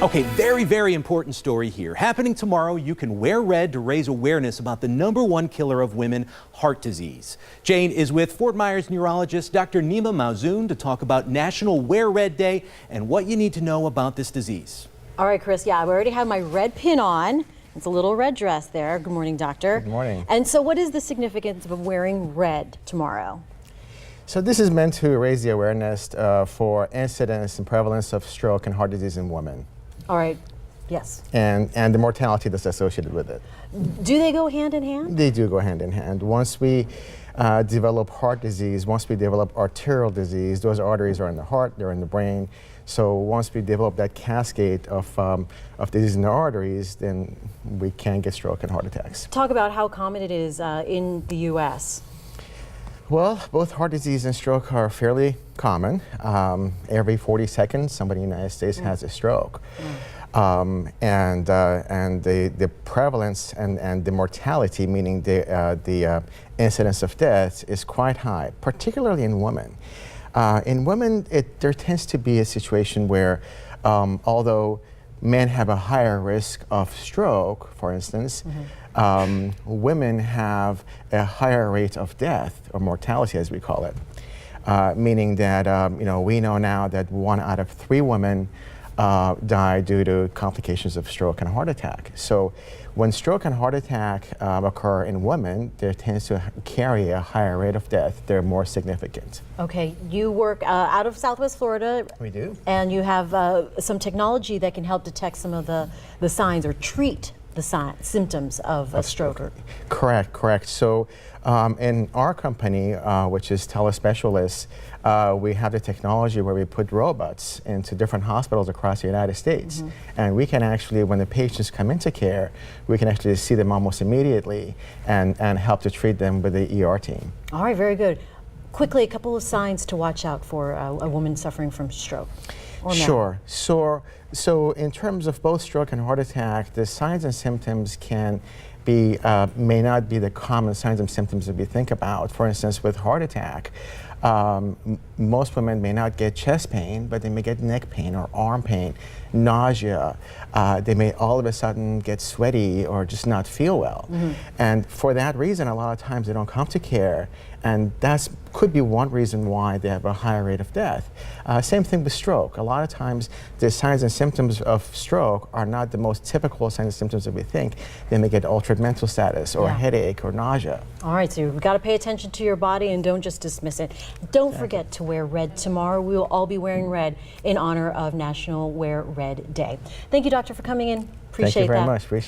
Okay, very important story here. Happening tomorrow, you can wear red to raise awareness about the #1 killer of women, heart disease. Jane is with Fort Myers neurologist Dr. Nima Mowzoon to talk about National Wear Red Day and what you need to know about this disease. All right, Chris, yeah, I already have my red pin on. It's a little red dress there. Good morning, doctor. Good morning. And so what is the significance of wearing red tomorrow? So this is meant to raise the awareness for incidence and prevalence of stroke and heart disease in women. All right, yes. And the mortality that's associated with it. Do they go hand in hand? They do go hand in hand. Once we develop heart disease, once we develop arterial disease, those arteries are in the heart, they're in the brain. So once we develop that cascade of disease in the arteries, then we can get stroke and heart attacks. Talk about how common it is in the U.S. Well, both heart disease and stroke are fairly common. Every 40 seconds, somebody in the United States has a stroke. And the prevalence and the mortality, meaning the incidence of death, is quite high, particularly in women. In women, there tends to be a situation where, although men have a higher risk of stroke, for instance, women have a higher rate of death, or mortality as we call it, meaning that we know now that 1 out of 3 women die due to complications of stroke and heart attack. So when stroke and heart attack occur in women, they tend to carry a higher rate of death. They're more significant. Okay, you work out of Southwest Florida. We do. And you have some technology that can help detect some of the signs or treat the symptoms of a stroke. Correct. So in our company, which is Telespecialists, we have the technology where we put robots into different hospitals across the United States. And we can actually, when the patients come into care, we can actually see them almost immediately and help to treat them with the ER team. All right, very good. Quickly, a couple of signs to watch out for a woman suffering from stroke. Sure. So in terms of both stroke and heart attack, the signs and symptoms can be, may not be the common signs and symptoms that we think about. For instance, with heart attack, most women may not get chest pain, but they may get neck pain or arm pain, nausea. They may all of a sudden get sweaty or just not feel well. And for that reason, a lot of times they don't come to care, and that could be one reason why they have a higher rate of death. Same thing with stroke. A lot of times the signs and symptoms of stroke are not the most typical signs and symptoms that we think. They may get altered mental status or headache or nausea. All right, so you've got to pay attention to your body and don't just dismiss it. Don't forget to wear red tomorrow. We will all be wearing red in honor of National Wear Red Day. Thank you, doctor, for coming in. Appreciate that. Thank you very much.